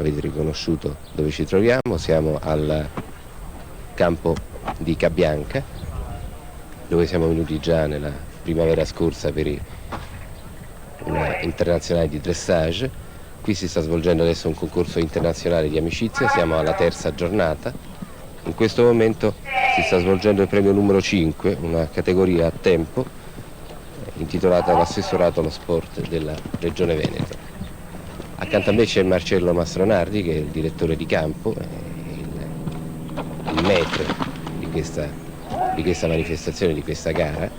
avete riconosciuto dove ci troviamo. Siamo al campo di Cabianca, dove siamo venuti già nella primavera scorsa per una internazionale di dressage. Qui si sta svolgendo adesso un concorso internazionale di amicizia, siamo alla terza giornata. In questo momento si sta svolgendo il premio numero 5, una categoria a tempo, intitolata all'assessorato allo sport della Regione Veneto. Accanto a me c'è Marcello Mastronardi, che è il direttore di campo, il maître di questa manifestazione, di questa gara.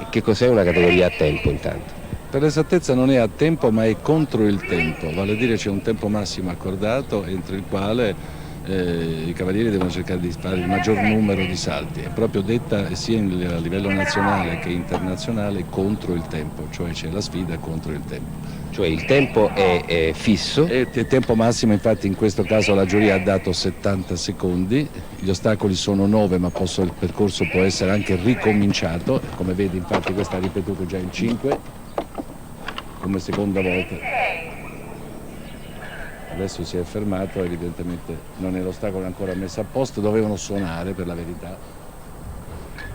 Che cos'è una categoria a tempo intanto? Per l'esattezza non è a tempo ma è contro il tempo, vale a dire c'è un tempo massimo accordato entro il quale i cavalieri devono cercare di fare il maggior numero di salti. È proprio detta sia a livello nazionale che internazionale contro il tempo, cioè c'è la sfida contro il tempo. Cioè il tempo è fisso? Il tempo massimo, infatti in questo caso la giuria ha dato 70 secondi, gli ostacoli sono 9 ma il percorso può essere anche ricominciato, come vedi infatti questo ha ripetuto già il 5 come seconda volta. Adesso si è fermato, evidentemente non è l'ostacolo ancora messo a posto, dovevano suonare per la verità.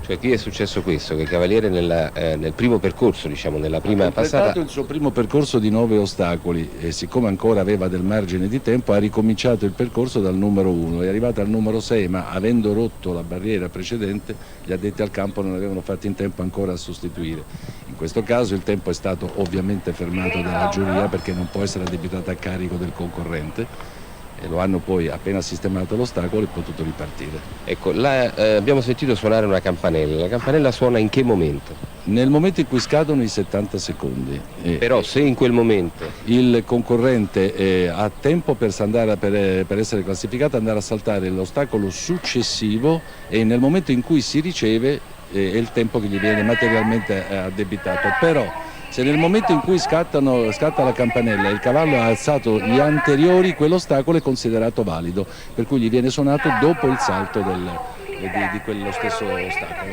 Cioè qui è successo questo, che il cavaliere nel primo percorso, diciamo nella prima passata, il suo primo percorso di 9 ostacoli e siccome ancora aveva del margine di tempo ha ricominciato il percorso dal numero 1, è arrivato al numero 6 ma avendo rotto la barriera precedente gli addetti al campo non avevano fatto in tempo ancora a sostituire. In questo caso il tempo è stato ovviamente fermato dalla giuria perché non può essere addebitato a carico del concorrente. E lo hanno poi, appena sistemato l'ostacolo, è potuto ripartire. Ecco, abbiamo sentito suonare una campanella. La campanella suona in che momento? Nel momento in cui scadono i 70 secondi. Però se in quel momento il concorrente ha tempo per essere classificato, andare a saltare l'ostacolo successivo e nel momento in cui si riceve è il tempo che gli viene materialmente addebitato. Però se nel momento in cui scatta la campanella e il cavallo ha alzato gli anteriori, quell'ostacolo è considerato valido, per cui gli viene suonato dopo il salto di quello stesso ostacolo.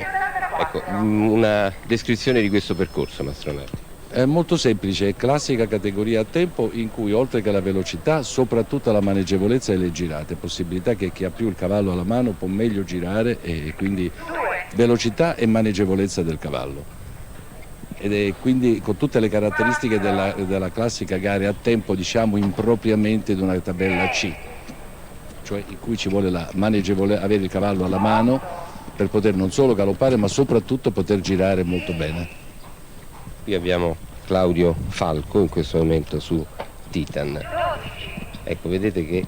Ecco, una descrizione di questo percorso, Mastronardi. È molto semplice, è classica categoria a tempo in cui oltre che la velocità, soprattutto la maneggevolezza e le girate, possibilità che chi ha più il cavallo alla mano può meglio girare e quindi velocità e maneggevolezza del cavallo. Ed è quindi con tutte le caratteristiche della classica gara a tempo, diciamo impropriamente di una tabella C, cioè in cui ci vuole avere il cavallo alla mano per poter non solo galoppare ma soprattutto poter girare molto bene. Qui abbiamo Claudio Falco in questo momento su Titan. Ecco, vedete che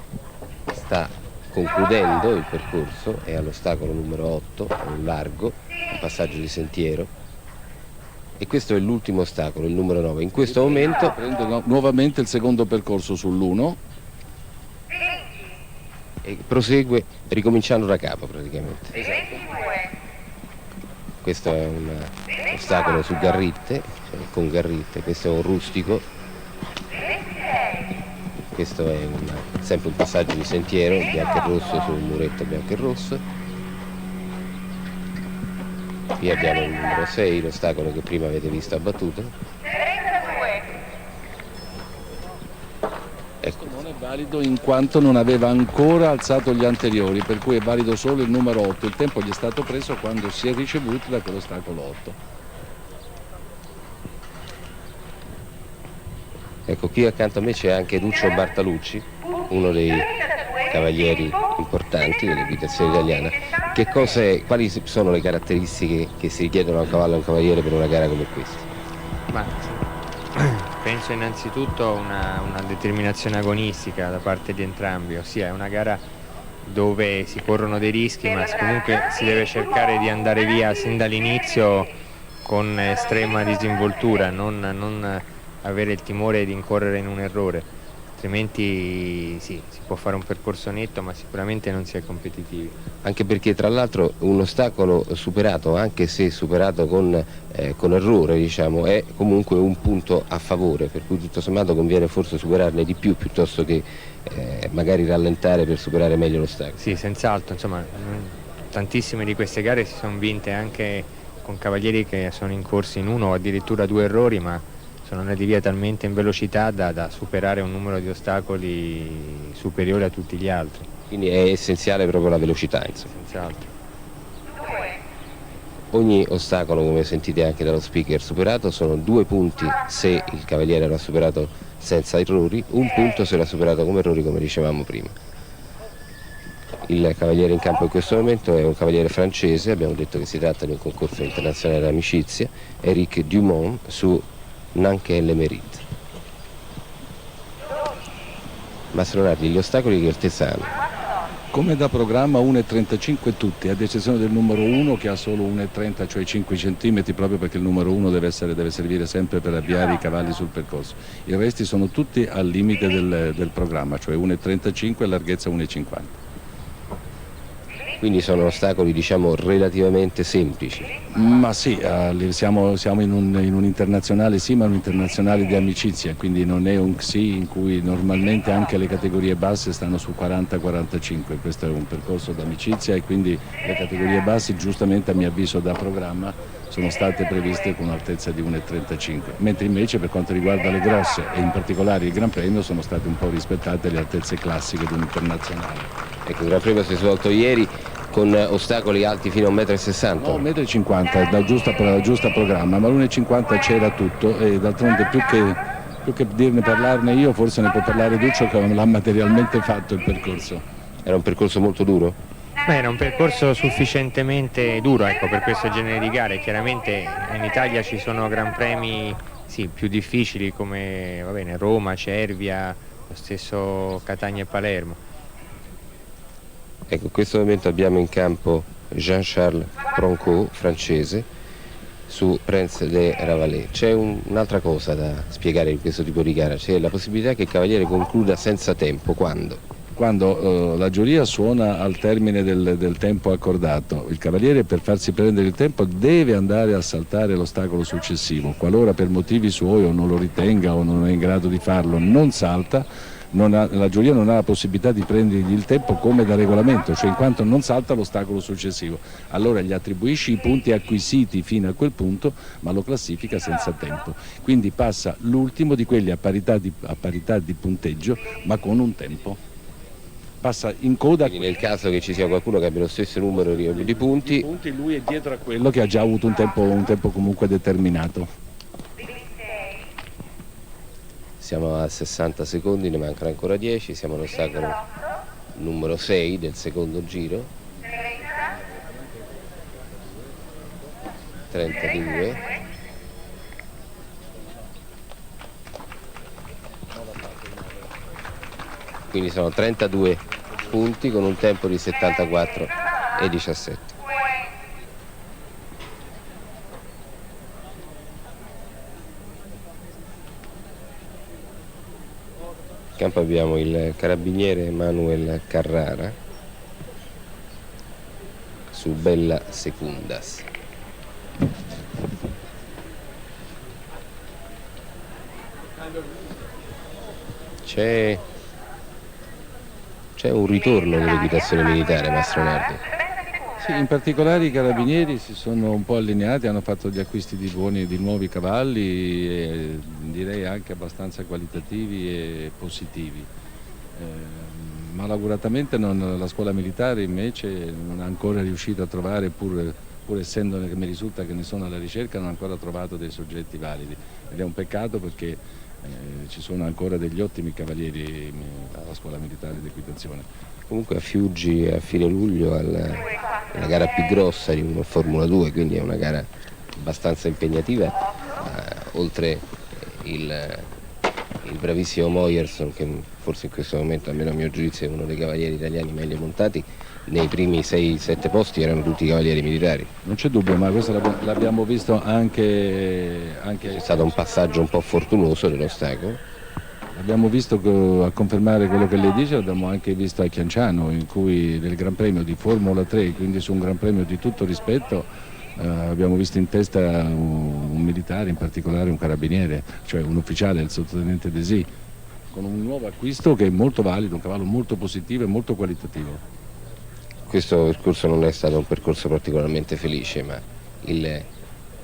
sta concludendo il percorso, è all'ostacolo numero 8, un largo, un passaggio di sentiero. E questo è l'ultimo ostacolo, il numero 9. In questo momento prende nuovamente il secondo percorso sull'1 e prosegue ricominciando da capo praticamente. Esatto. Questo è un ostacolo su garritte, cioè con garritte, questo è un rustico. Questo è sempre un passaggio di sentiero, bianco e rosso su un muretto bianco e rosso. Qui abbiamo il numero 6, l'ostacolo che prima avete visto abbattuto. Ecco. Non è valido in quanto non aveva ancora alzato gli anteriori, per cui è valido solo il numero 8. Il tempo gli è stato preso quando si è ricevuto da quell'ostacolo 8. Ecco, qui accanto a me c'è anche Duccio Bartalucci, uno dei cavalieri importanti dell'equitazione italiana. Quali sono le caratteristiche che si richiedono a un cavallo e a un cavaliere per una gara come questa? Ma penso innanzitutto una determinazione agonistica da parte di entrambi, ossia è una gara dove si corrono dei rischi ma comunque si deve cercare di andare via sin dall'inizio con estrema disinvoltura, non avere il timore di incorrere in un errore, altrimenti sì, si può fare un percorso netto ma sicuramente non si è competitivi. Anche perché tra l'altro un ostacolo superato, anche se superato con errore, diciamo, è comunque un punto a favore, per cui tutto sommato conviene forse superarne di più piuttosto che magari rallentare per superare meglio l'ostacolo. Sì, senz'altro, insomma, tantissime di queste gare si sono vinte anche con cavalieri che sono incorsi in uno o addirittura 2 errori, ma sono andati via talmente in velocità da superare un numero di ostacoli superiore a tutti gli altri. Quindi è essenziale proprio la velocità, insomma. Senz'altro. Ogni ostacolo, come sentite anche dallo speaker, superato sono 2 punti se il cavaliere l'ha superato senza errori, 1 punto se l'ha superato come errori, come dicevamo prima. Il cavaliere in campo in questo momento è un cavaliere francese, abbiamo detto che si tratta di un concorso internazionale d'amicizia, Eric Dumont su Nankin-le-Mérite. Mastro Nardi, gli ostacoli che Ortesa hanno. Come da programma 1,35 tutti, ad eccezione del numero 1 che ha solo 1,30, cioè 5 cm, proprio perché il numero 1 deve servire sempre per avviare i cavalli sul percorso. I resti sono tutti al limite del programma, cioè 1,35 e larghezza 1,50. Quindi sono ostacoli, diciamo, relativamente semplici. Ma sì, siamo in un internazionale, sì, ma un internazionale di amicizia, quindi non è un XI in cui normalmente anche le categorie basse stanno su 40-45, questo è un percorso d'amicizia e quindi le categorie basse, giustamente a mio avviso da programma, sono state previste con un'altezza di 1,35, mentre invece per quanto riguarda le grosse e in particolare il Gran Premio sono state un po' rispettate le altezze classiche di un internazionale. Ecco, il Gran Premio si è svolto ieri con ostacoli alti fino a 1,60 m. No, 1,50 m, da giusta programma, ma l'1,50 m c'era tutto e d'altronde più che parlarne io, forse ne può parlare Duccio che l'ha materialmente fatto il percorso. Era un percorso molto duro? Beh, era un percorso sufficientemente duro, ecco, per questo genere di gare. Chiaramente in Italia ci sono Gran Premi sì, più difficili come va bene, Roma, Cervia, lo stesso Catania e Palermo. Ecco, in questo momento abbiamo in campo Jean-Charles Proncot, francese, su Prince de Ravalais. C'è un'altra cosa da spiegare in questo tipo di gara, c'è la possibilità che il cavaliere concluda senza tempo. Quando? Quando la giuria suona al termine del tempo accordato, il cavaliere per farsi prendere il tempo deve andare a saltare l'ostacolo successivo. Qualora per motivi suoi o non lo ritenga o non è in grado di farlo, non salta, la giuria non ha la possibilità di prendergli il tempo come da regolamento, cioè in quanto non salta l'ostacolo successivo. Allora gli attribuisce i punti acquisiti fino a quel punto, ma lo classifica senza tempo. Quindi passa l'ultimo di quelli a parità di punteggio, ma con un tempo. Passa in coda. Quindi nel caso che ci sia qualcuno che abbia lo stesso numero di punti, lui è dietro a quello che ha già avuto un tempo comunque determinato. siamo a 60 secondi, ne mancano ancora 10, siamo all'ostacolo numero 6 del secondo giro. 32. Quindi sono 32 punti con un tempo di 74 e 17. In campo abbiamo il carabiniere Manuel Carrara su Bella Secundas. C'è un ritorno dell'equitazione militare, Mastro Nardi. Sì, in particolare i carabinieri si sono un po' allineati, hanno fatto gli acquisti di nuovi cavalli, e direi anche abbastanza qualitativi e positivi. Malauguratamente la scuola militare invece non è ancora riuscita a trovare, pur essendo che mi risulta che ne sono alla ricerca, non ha ancora trovato dei soggetti validi. Ed è un peccato perché ci sono ancora degli ottimi cavalieri alla scuola militare di equitazione. Comunque a Fiuggi a fine luglio la gara più grossa di una Formula 2, quindi è una gara abbastanza impegnativa, oltre il bravissimo Moyerson, che forse in questo momento, almeno a mio giudizio, è uno dei cavalieri italiani meglio montati. Nei primi 6-7 posti erano tutti cavalieri militari. Non c'è dubbio, ma questo l'abbiamo visto anche... È stato un passaggio un po' fortunoso dell'ostacolo. Abbiamo visto, a confermare quello che lei dice, l'abbiamo anche visto a Chianciano, in cui nel Gran Premio di Formula 3, quindi su un Gran Premio di tutto rispetto, abbiamo visto in testa un militare, in particolare un carabiniere, cioè un ufficiale, il sottotenente Desì, con un nuovo acquisto che è molto valido, un cavallo molto positivo e molto qualitativo. Questo percorso non è stato un percorso particolarmente felice, ma il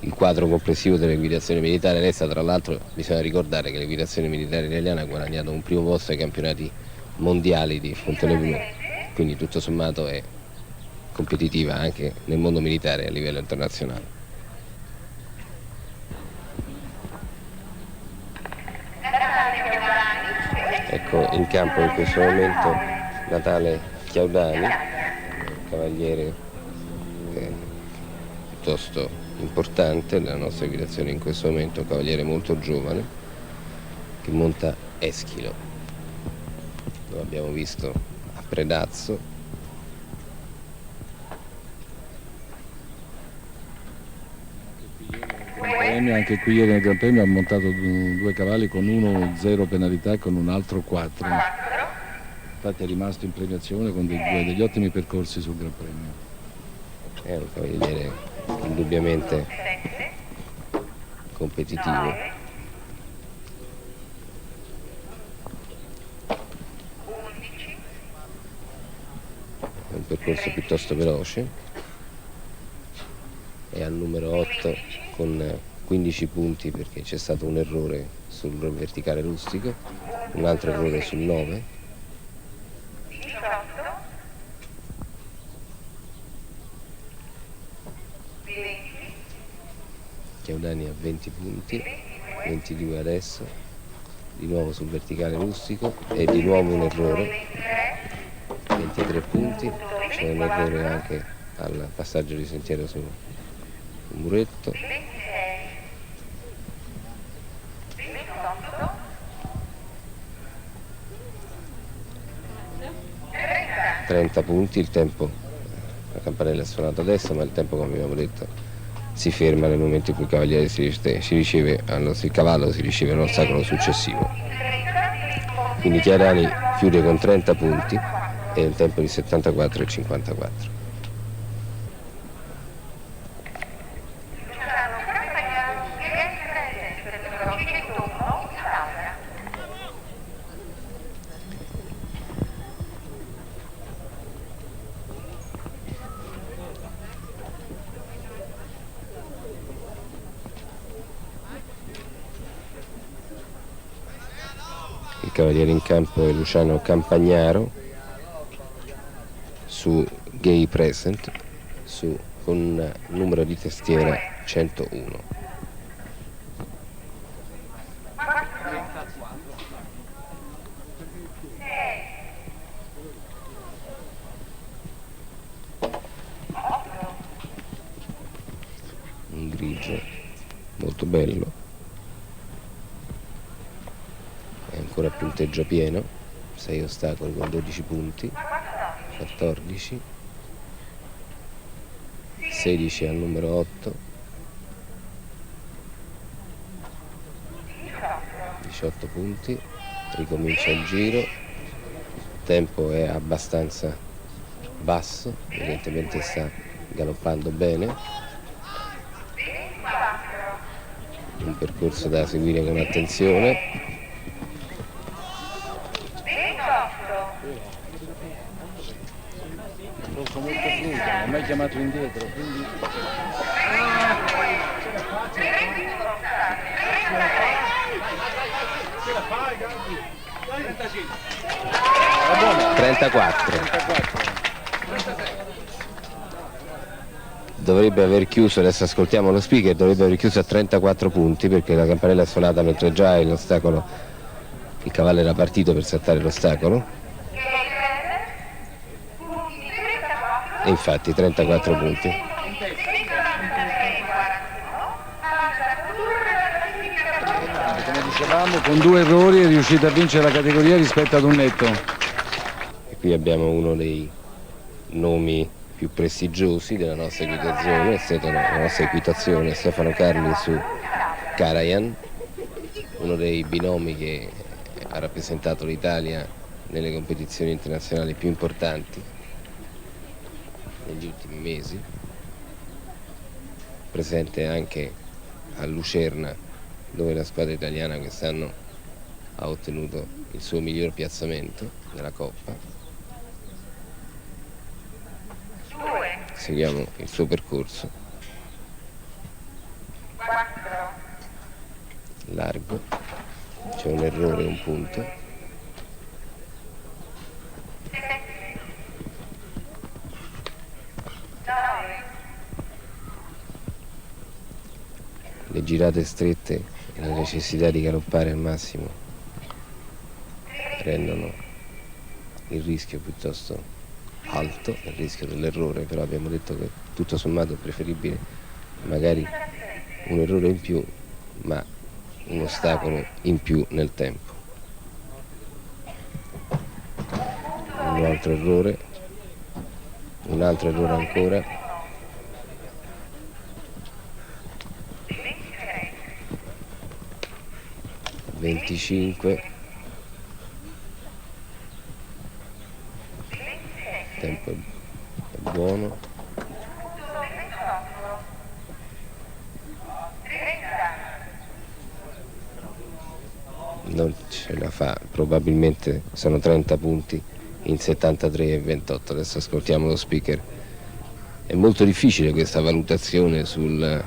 il quadro complessivo dell'equitazione militare. Resta tra l'altro, bisogna ricordare che l'equitazione militare italiana ha guadagnato un primo posto ai campionati mondiali di Fontainebleau, quindi tutto sommato è competitiva anche nel mondo militare a livello internazionale. Ecco in campo in questo momento Natale Chiaudani, cavaliere piuttosto importante della nostra equitazione in questo momento, un cavaliere molto giovane che monta Eschilo. Lo abbiamo visto a Predazzo. Anche qui ieri nel Gran Premio ha montato due cavalli con uno 0 penalità e con un altro 4. Infatti è rimasto in premiazione con degli ottimi percorsi sul Gran Premio. È un cavaliere indubbiamente competitivo. È un percorso piuttosto veloce. È al numero 8 con 15 punti perché c'è stato un errore sul verticale rustico, un altro errore sul 9. Chiaudani ha 20 punti, 22 adesso, di nuovo sul verticale rustico e di nuovo un errore, 23 punti, c'è un errore anche al passaggio di sentiero sul muretto. 30 punti, il tempo, la campanella è suonata adesso, ma il tempo, come abbiamo detto, si ferma nel momento in cui il cavaliere il cavallo si riceve all'ostacolo successivo. Quindi Chiarani chiude con 30 punti e un tempo di 74,54. Il cavaliere in campo è Luciano Campagnaro su Gay Present con numero di testiera 101. Un grigio molto bello. È ancora punteggio pieno, 6 ostacoli con 12 punti, 14, 16 al numero 8, 18 punti, ricomincia il giro, il tempo è abbastanza basso, evidentemente sta galoppando bene, un percorso da seguire con attenzione. Molto fluido, non ho mai chiamato indietro, quindi... 34. Dovrebbe aver chiuso, adesso ascoltiamo lo speaker, dovrebbe aver chiuso a 34 punti perché la campanella è suonata mentre già l'ostacolo, il cavallo era partito per saltare l'ostacolo. E infatti 34 punti. Come dicevamo, con 2 errori è riuscito a vincere la categoria rispetto ad un netto. E qui abbiamo uno dei nomi più prestigiosi della nostra equitazione, Stefano Carli su Karajan, uno dei binomi che ha rappresentato l'Italia nelle competizioni internazionali più importanti negli ultimi mesi, presente anche a Lucerna, dove la squadra italiana quest'anno ha ottenuto il suo miglior piazzamento nella Coppa. Seguiamo il suo percorso. largo, c'è un errore, un punto. Le girate strette e la necessità di galoppare al massimo rendono il rischio piuttosto alto, il rischio dell'errore, però abbiamo detto che tutto sommato è preferibile magari un errore in più, ma un ostacolo in più nel tempo. Un altro errore, un altro errore ancora. (25). Il tempo è buono. Non ce la fa, probabilmente sono 30 punti in 73,28. Adesso ascoltiamo lo speaker. È molto difficile questa valutazione sul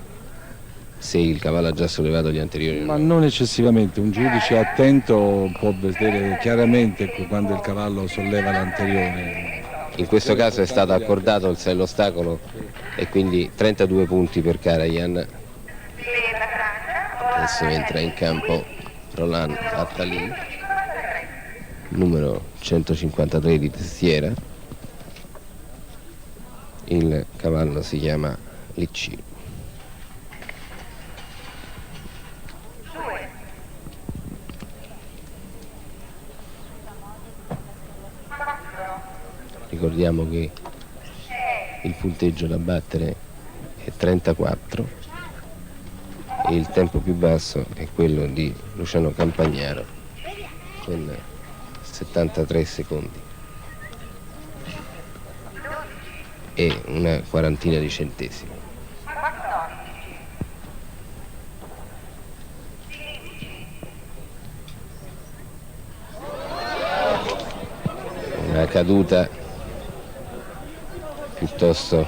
se il cavallo ha già sollevato gli anteriori. Ma non eccessivamente, un giudice attento può vedere chiaramente quando il cavallo solleva l'anteriore. In questo caso è stato accordato l'ostacolo e quindi 32 punti per Karajan. Adesso entra in campo Roland Attali, numero 153 di testiera. Il cavallo si chiama Licci. Ricordiamo che il punteggio da battere è 34 e il tempo più basso è quello di Luciano Campagnaro con 73 secondi e una quarantina di centesimi. Una caduta piuttosto.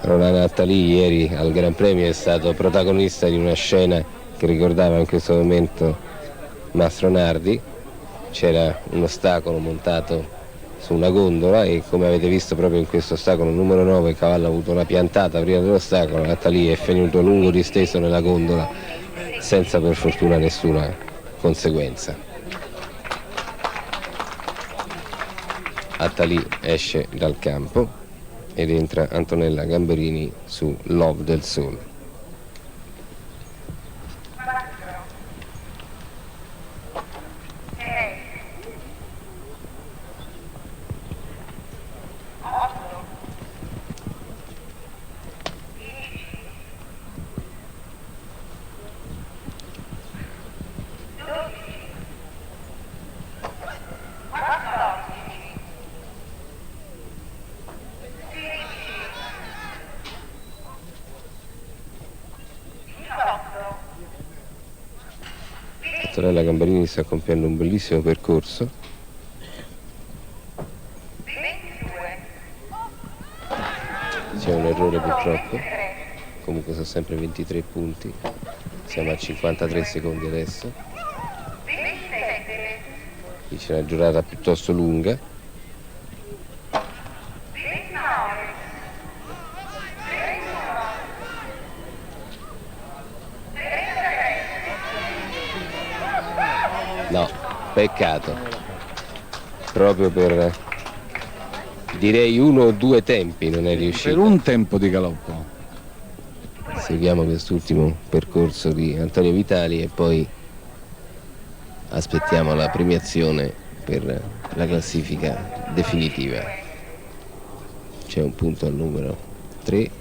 Roland Attali ieri al Gran Premio è stato protagonista di una scena che ricordava in questo momento Mastro Nardi. C'era un ostacolo montato su una gondola e, come avete visto proprio in questo ostacolo numero 9, il cavallo ha avuto una piantata prima dell'ostacolo. Attali è finito lungo disteso nella gondola senza per fortuna nessuna conseguenza. Attali esce dal campo ed entra Antonella Gamberini su Love del Sole. Antonella Gamberini sta compiendo un bellissimo percorso. C'è un errore purtroppo, comunque sono sempre 23 punti, siamo a 53 secondi adesso. Qui c'è una giornata piuttosto lunga. No, peccato, proprio per, direi, uno o due tempi non è riuscito. Per un tempo di galoppo. Seguiamo quest'ultimo percorso di Antonio Vitali e poi aspettiamo la premiazione per la classifica definitiva. C'è un punto al numero 3.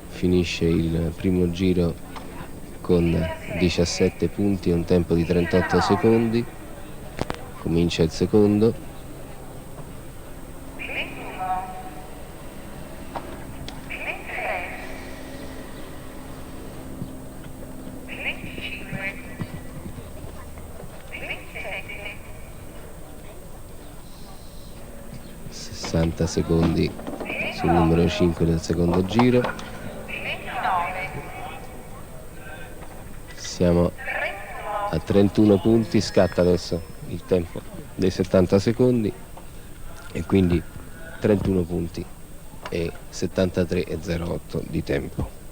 Finisce il primo giro con 17 punti e un tempo di 38 secondi. Comincia il secondo. 60 secondi sul numero 5 del secondo giro. Siamo a 31 punti, scatta adesso il tempo dei 70 secondi e quindi 31 punti e 73,08 di tempo.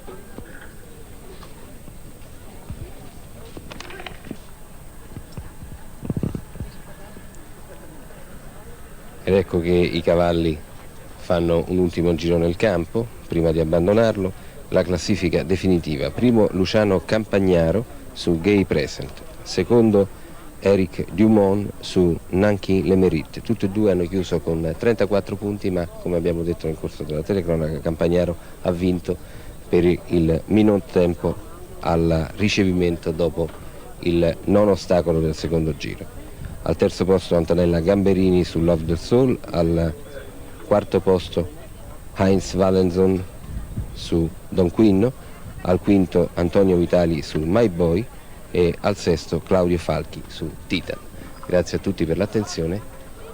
Ed ecco che i cavalli fanno un ultimo giro nel campo prima di abbandonarlo. La classifica definitiva: primo Luciano Campagnaro su Gay Present, secondo Eric Dumont su Nankin Le Mérite. Tutti e due hanno chiuso con 34 punti, ma come abbiamo detto nel corso della telecronaca, Campagnaro ha vinto per il minor tempo al ricevimento dopo il non ostacolo del secondo giro. Al terzo posto Antonella Gamberini su Love the Soul, al quarto posto Heinz Valenson su Don Quinno, al quinto Antonio Vitali su My Boy e al sesto Claudio Falchi su Titan. Grazie a tutti per l'attenzione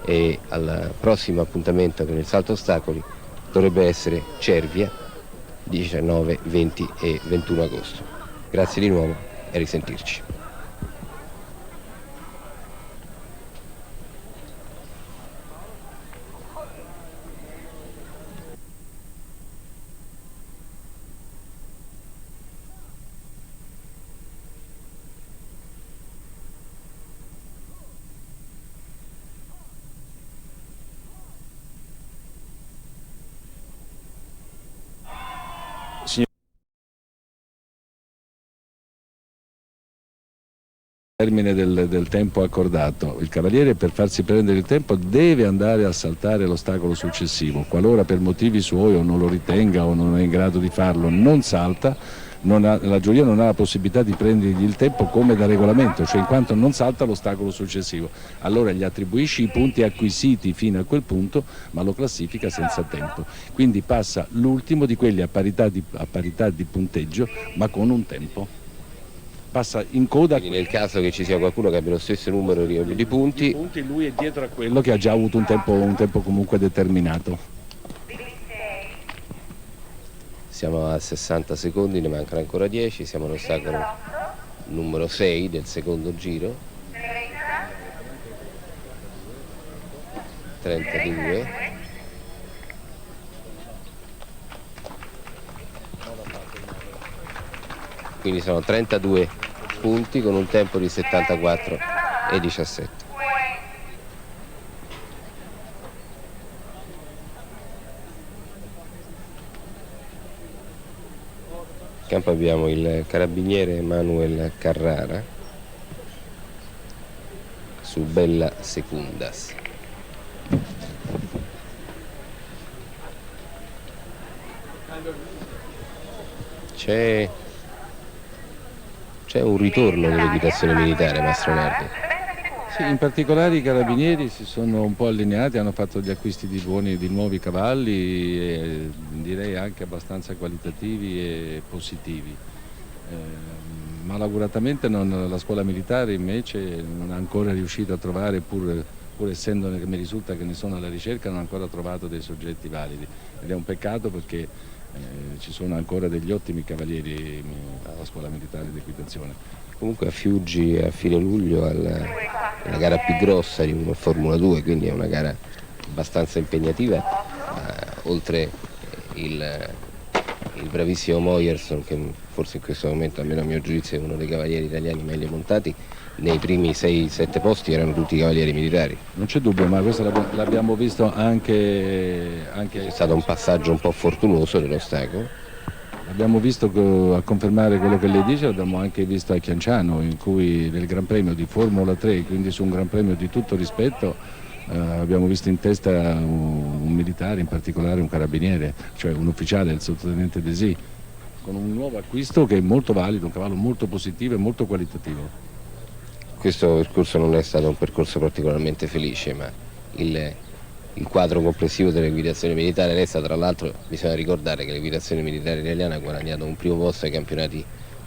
e al prossimo appuntamento con il salto ostacoli dovrebbe essere Cervia 19, 20 e 21 agosto. Grazie di nuovo e a risentirci. Termine del tempo accordato, il cavaliere per farsi prendere il tempo deve andare a saltare l'ostacolo successivo. Qualora per motivi suoi o non lo ritenga o non è in grado di farlo, non salta, la giuria non ha la possibilità di prendergli il tempo come da regolamento, cioè in quanto non salta l'ostacolo successivo. Allora gli attribuisci i punti acquisiti fino a quel punto, ma lo classifica senza tempo. Quindi passa l'ultimo di quelli a parità di punteggio, ma con un tempo. Passa in coda. Quindi nel caso che ci sia qualcuno che abbia lo stesso numero di punti, lui è dietro a quello che ha già avuto un tempo comunque determinato. siamo a 60 secondi, ne mancano ancora 10, siamo all'ostacolo numero 6 del secondo giro. 32. Quindi sono 32 punti con un tempo di 74 e 17. In campo abbiamo il carabiniere Manuel Carrara su Bella Secundas. C'è un ritorno dell'equitazione militare, Mastro Nardi. Sì, in particolare i carabinieri si sono un po' allineati, hanno fatto gli acquisti di nuovi cavalli, e direi anche abbastanza qualitativi e positivi. Malauguratamente la scuola militare invece non è ancora riuscita a trovare, pur essendo che mi risulta che ne sono alla ricerca, non ha ancora trovato dei soggetti validi. Ed è un peccato perché ci sono ancora degli ottimi cavalieri alla scuola militare di equitazione. Comunque a Fiuggi a fine luglio la gara più grossa di una Formula 2, quindi è una gara abbastanza impegnativa, oltre il bravissimo Moyerson, che forse in questo momento, almeno a mio giudizio, è uno dei cavalieri italiani meglio montati. Nei primi 6-7 posti erano tutti cavalieri militari. Non c'è dubbio, ma questo l'abbiamo visto anche... È stato un passaggio un po' fortunoso dell'ostacolo. Abbiamo visto a confermare quello che lei dice, l'abbiamo anche visto a Chianciano, in cui nel Gran Premio di Formula 3, quindi su un Gran Premio di tutto rispetto, abbiamo visto in testa un militare, in particolare un carabiniere, cioè un ufficiale, il sottotenente Desi, con un nuovo acquisto che è molto valido, un cavallo molto positivo e molto qualitativo. Questo percorso non è stato un percorso particolarmente felice, ma il quadro complessivo dell'equitazione militare resta. Tra l'altro bisogna ricordare che l'equitazione militare italiana ha guadagnato un primo posto ai campionati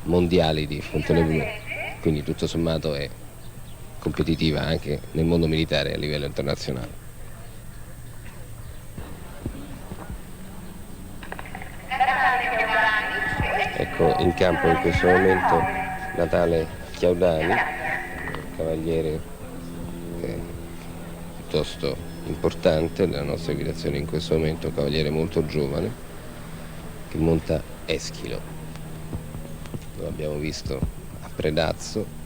mondiali di Fontainebleau, quindi tutto sommato è competitiva anche nel mondo militare a livello internazionale. Ecco in campo in questo momento Natale Chiaudani, cavaliere piuttosto importante della nostra equitazione in questo momento, un cavaliere molto giovane che monta Eschilo. Lo abbiamo visto a Predazzo.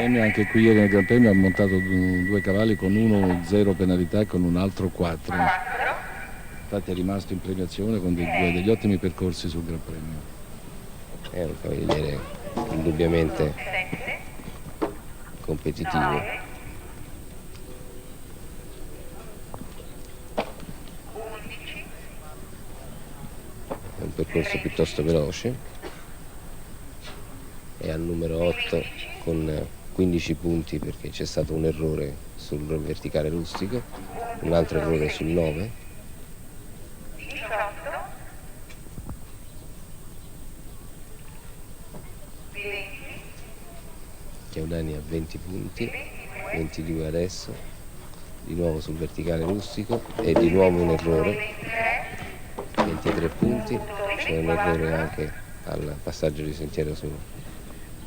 Anche qui ieri nel Gran Premio ha montato due cavalli con uno 0 penalità e con un altro 4. Infatti è rimasto in premiazione con degli ottimi percorsi sul Gran Premio. È un cavaliere indubbiamente competitivo. È un percorso piuttosto veloce. È al numero 8 con 15 punti perché c'è stato un errore sul verticale rustico, un altro errore sul 9. Chiaudani a 20 punti, 22 adesso, di nuovo sul verticale rustico e di nuovo un errore, 23 punti, c'è un errore anche al passaggio di sentiero sul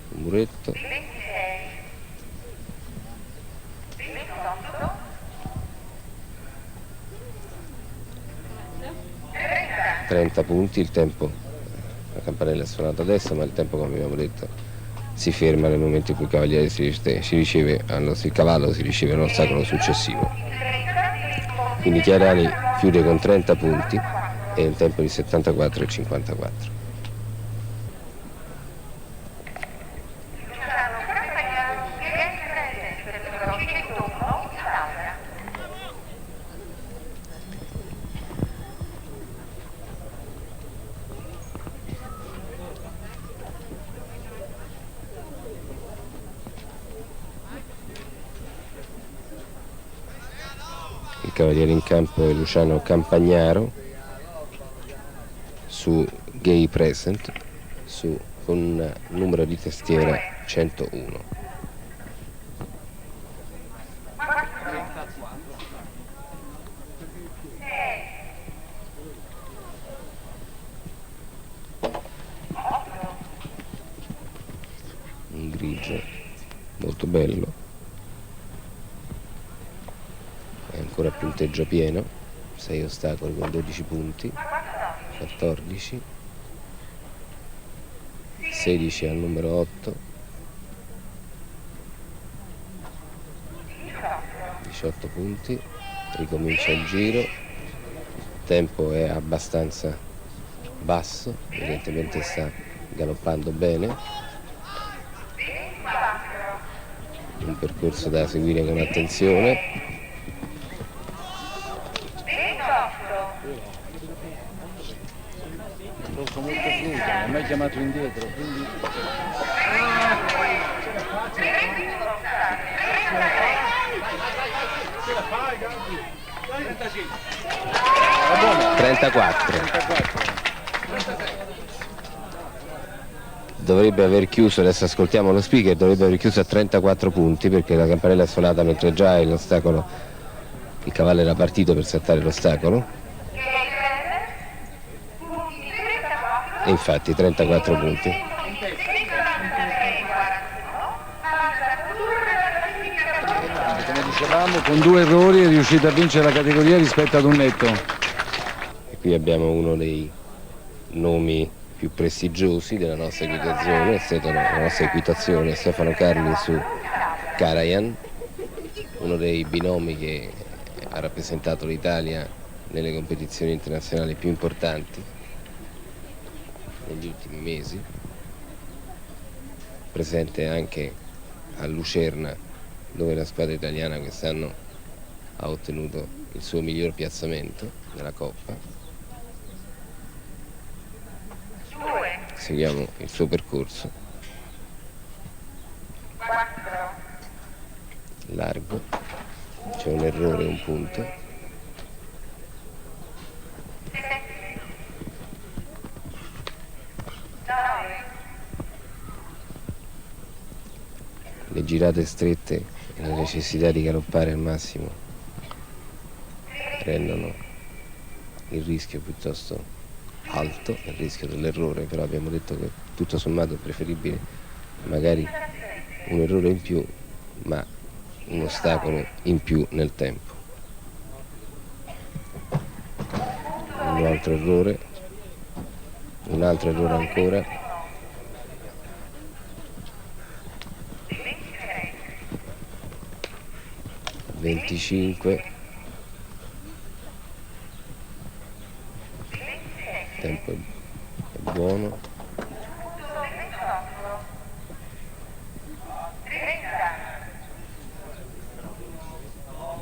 muretto. 30 punti, il tempo, la campanella è suonata adesso, ma il tempo, come abbiamo detto, si ferma nel momento in cui il cavaliere il cavallo si riceve all'ostacolo successivo. Quindi Chiaudani chiude con 30 punti e un tempo di 74,54. Il cavaliere in campo è Luciano Campagnaro su Gay Present con un numero di testiera 101. Un grigio molto bello. È ancora punteggio pieno, 6 ostacoli con 12 punti, 14, 16 al numero 8, 18 punti, ricomincia il giro, il tempo è abbastanza basso, evidentemente sta galoppando bene, un percorso da seguire con attenzione. Molto fluido, non ho mai chiamato indietro, quindi... 34. Dovrebbe aver chiuso, adesso ascoltiamo lo speaker, dovrebbe aver chiuso a 34 punti perché la campanella è suonata mentre già l'ostacolo, il cavallo era partito per saltare l'ostacolo. E infatti 34 punti. Come dicevamo, con 2 errori è riuscito a vincere la categoria rispetto ad un netto. E qui abbiamo uno dei nomi più prestigiosi della nostra equitazione, Stefano Carli su Karajan, uno dei binomi che ha rappresentato l'Italia nelle competizioni internazionali più importanti negli ultimi mesi, presente anche a Lucerna, dove la squadra italiana quest'anno ha ottenuto il suo miglior piazzamento nella Coppa. Seguiamo il suo percorso. Largo, c'è un errore, un punto. Le girate strette e la necessità di galoppare al massimo rendono il rischio piuttosto alto, il rischio dell'errore, però abbiamo detto che tutto sommato è preferibile magari un errore in più, ma un ostacolo in più nel tempo. Un altro errore ancora. (25). Il tempo è buono.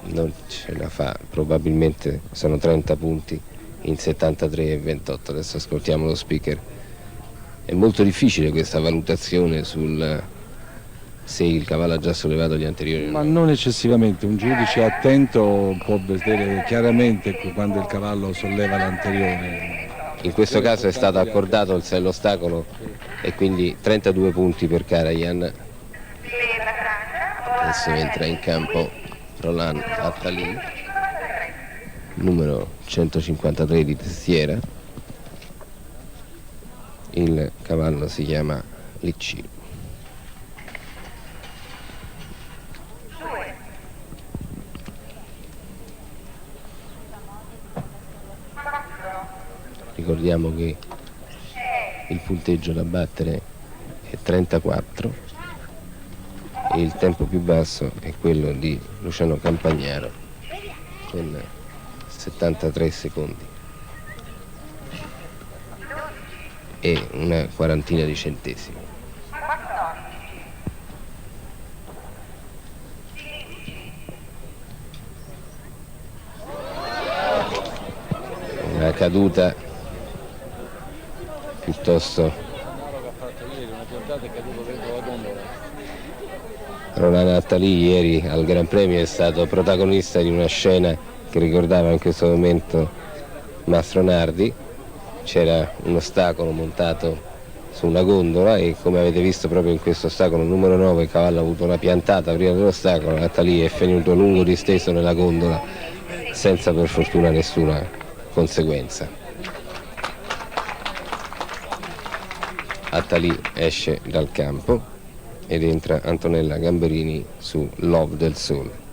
Non ce la fa, probabilmente sono 30 punti in 73,28. Adesso ascoltiamo lo speaker. È molto difficile questa valutazione sul se il cavallo ha già sollevato gli anteriori. Ma non eccessivamente, un giudice attento può vedere chiaramente quando il cavallo solleva l'anteriore. In questo caso è stato accordato l'ostacolo e quindi 32 punti per Karajan. Adesso entra in campo Roland Attali, numero 153 di testiera. Il cavallo si chiama Licci. Ricordiamo che il punteggio da battere è 34 e il tempo più basso è quello di Luciano Campagnaro con 73 secondi e una quarantina di centesimi. Una caduta piuttosto. Roland Attali ieri al Gran Premio è stato protagonista di una scena che ricordava in questo momento Mastro Nardi. C'era un ostacolo montato su una gondola e, come avete visto proprio in questo ostacolo numero 9, il cavallo ha avuto una piantata prima dell'ostacolo. Attali è venuto lungo disteso nella gondola senza per fortuna nessuna conseguenza. Attali esce dal campo ed entra Antonella Gamberini su Love del Sole.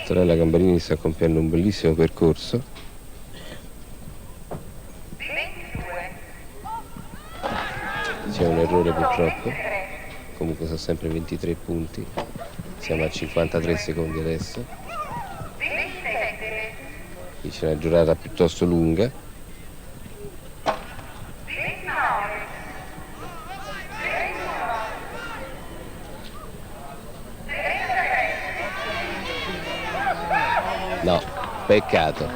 Antonella Gamberini sta compiendo un bellissimo percorso. C'è un errore purtroppo, comunque sono sempre 23 punti, siamo a 53 secondi adesso. Qui c'è una giornata piuttosto lunga. No, peccato,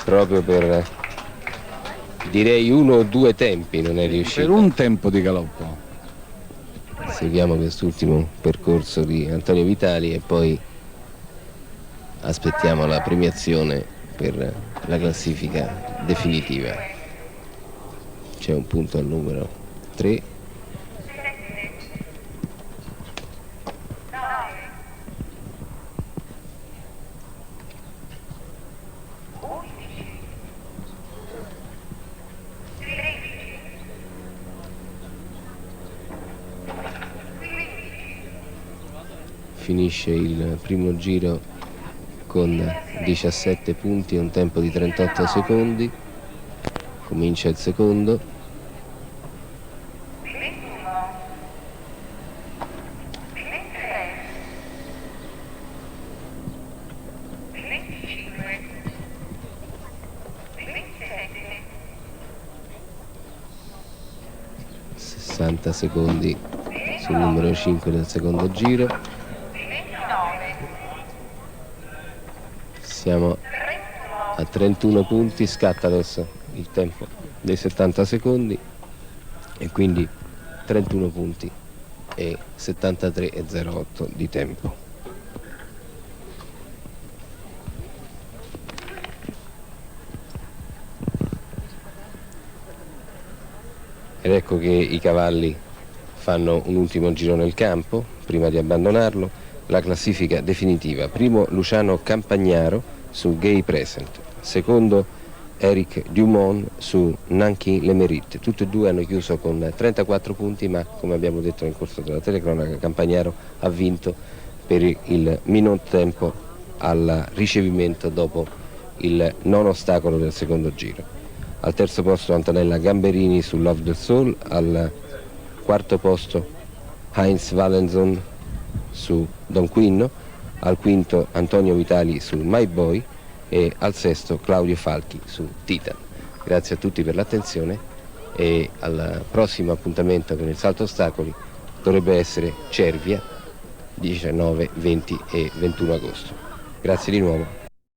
proprio per, direi, uno o due tempi non è riuscito. Per un tempo di galoppo. Seguiamo quest'ultimo percorso di Antonio Vitali e poi aspettiamo la premiazione per la classifica definitiva. C'è un punto al numero 3. Finisce il primo giro con 17 punti e un tempo di 38 secondi. Comincia il secondo. Secondi sul numero 5 del secondo giro. Siamo a 31 punti, scatta adesso il tempo dei 70 secondi e quindi 31 punti e 73,08 di tempo. Ed ecco che i cavalli fanno un ultimo giro nel campo prima di abbandonarlo. La classifica definitiva: primo Luciano Campagnaro su Gay Present, secondo Eric Dumont su Nankin Le Mérite. Tutti e due hanno chiuso con 34 punti, ma come abbiamo detto nel corso della telecronaca, Campagnaro ha vinto per il minor tempo al ricevimento dopo il non ostacolo del secondo giro. Al terzo posto Antonella Gamberini su Love the Soul, al quarto posto Heinz Valenson su Don Quinno, al quinto Antonio Vitali su My Boy e al sesto Claudio Falchi su Titan. Grazie a tutti per l'attenzione e al prossimo appuntamento con il salto ostacoli dovrebbe essere Cervia 19, 20 e 21 agosto. Grazie di nuovo.